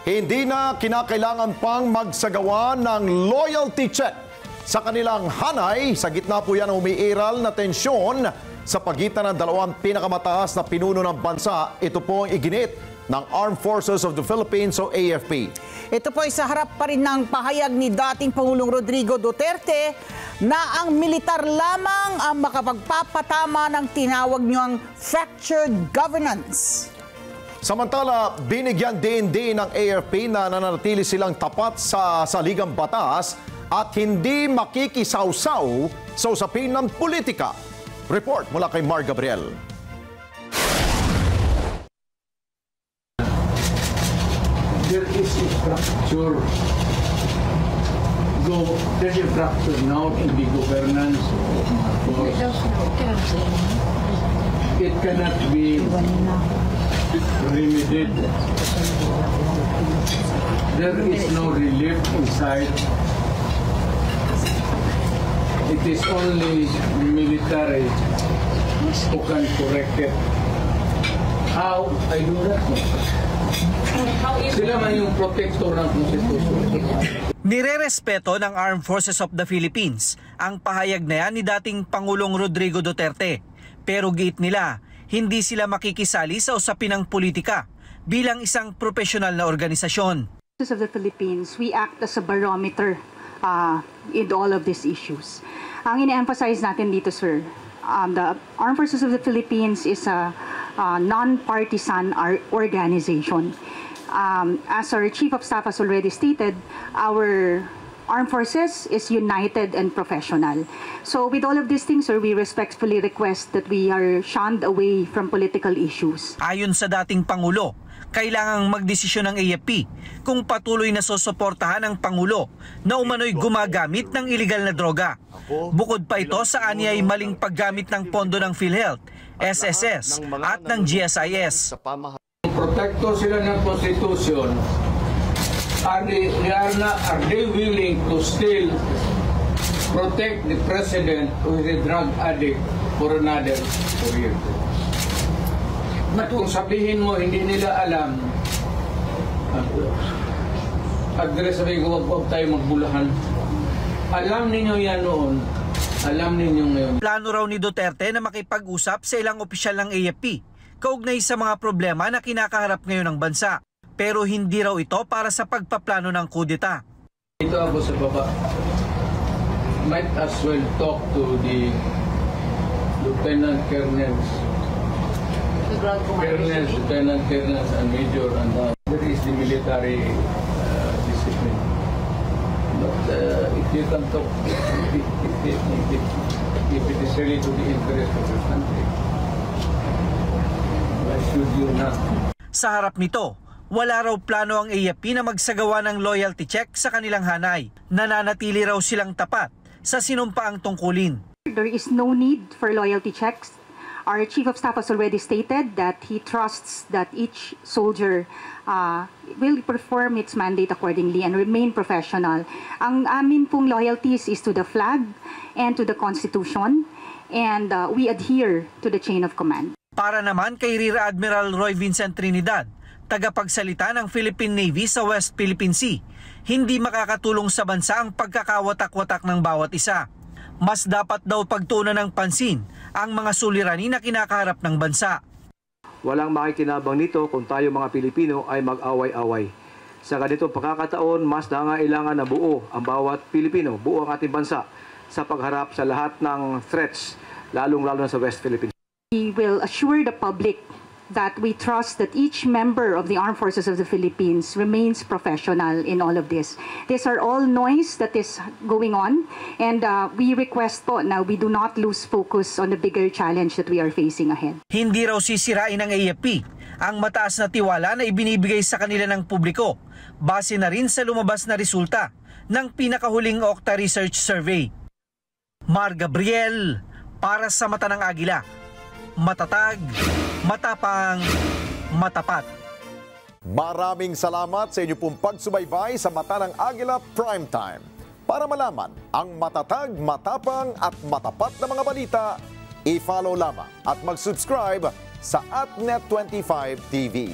Hindi na kinakailangan pang magsagawa ng loyalty check sa kanilang hanay. Sa gitna po yan ang umiiral na tensyon sa pagitan ng dalawang pinakamataas na pinuno ng bansa. Ito po ang iginit ng Armed Forces of the Philippines o AFP. Ito po ay sa harap pa rin ng pahayag ni dating Pangulong Rodrigo Duterte na ang militar lamang ang makapagpapatama ng tinawag niyang fractured governance. Samantala, binigyan din ng AFP na nananatili silang tapat sa saligang batas at hindi makikisawsaw sa usapin ng politika. Report mula kay Mar Gabriel. There is a fracture. There's a fracture now in the governance of Marcos. It cannot be remedied. There is no relief inside. It is only military who can correct it. How? I do not know. Sila man yung protector ng Constitution. Nirerespeto ng Armed Forces of the Philippines ang pahayag na yan ni dating Pangulong Rodrigo Duterte. Pero giit nila, hindi sila makikisali sa usapin ng politika bilang isang profesional na organisasyon. Of the Philippines, we act as a barometer in all of these issues. Ang ine-emphasize natin dito, sir, the Armed Forces of the Philippines is a non-partisan organization. As our Chief of Staff has already stated, our Armed Forces is united and professional. So with all of these things, sir, we respectfully request that we are shunned away from political issues. Ayon sa dating Pangulo, kailangang magdesisyon ng AFP kung patuloy na susuportahan ng Pangulo na umano'y gumagamit ng iligal na droga. Bukod pa ito sa anyay maling paggamit ng pondo ng PhilHealth, SSS at ng GSIS. Protektor sila ng Constitution. Are they willing to still protect the president who is a drug addict for another 4 years? At kung sabihin mo, hindi nila alam, address sabihin ko, huwag tayo magbulahan. Alam ninyo yan noon, alam ninyo ngayon. Plano raw ni Duterte na makipag-usap sa ilang opisyal ng AFP, kaugnay sa mga problema na kinakaharap ngayon ng bansa. Pero hindi raw ito para sa pagpaplano ng kudeta. Ito ako sa baba. Might as well talk to the Lieutenant Colonels. Lieutenant Colonels and Major, and there is the military discipline. But if you can talk, if it is really to the interest of the country, why should you not? Sa harap nito, wala raw plano ang AFP na magsagawa ng loyalty check sa kanilang hanay. Nananatili raw silang tapat sa sinumpaang tungkulin. There is no need for loyalty checks. Our Chief of Staff has already stated that he trusts that each soldier will perform its mandate accordingly and remain professional. Ang amin pong loyalties is to the flag and to the Constitution, and we adhere to the chain of command. Para naman kay Rear Admiral Roy Vincent Trinidad, tagapagsalita ng Philippine Navy sa West Philippine Sea, hindi makakatulong sa bansa ang pagkakawatak-watak ng bawat isa. Mas dapat daw pagtuunan ng pansin ang mga suliranin na kinakaharap ng bansa. Walang makikinabang nito kung tayo mga Pilipino ay mag-away-away. Sa ganitong pagkakataon, mas nangailangan na buo ang bawat Pilipino, buo ang ating bansa sa pagharap sa lahat ng threats, lalong-lalo na sa West Philippines. We will assure the public that we trust that each member of the Armed Forces of the Philippines remains professional in all of this. These are all noise that is going on, and we request po now we do not lose focus on the bigger challenge that we are facing ahead. Hindi raw sisirain ng AFP ang mataas na tiwala na ibinibigay sa kanila ng publiko, base na rin sa lumabas na resulta ng pinakahuling Okta Research Survey. Mar Gabriel, para sa Mata ng Agila. Matatag, matapang, matapat. Maraming salamat sa inyo pong pagsubaybay sa Mata ng Agila Primetime. Para malaman ang matatag, matapang at matapat na mga balita, i-follow lamang at mag-subscribe sa @Net25 TV.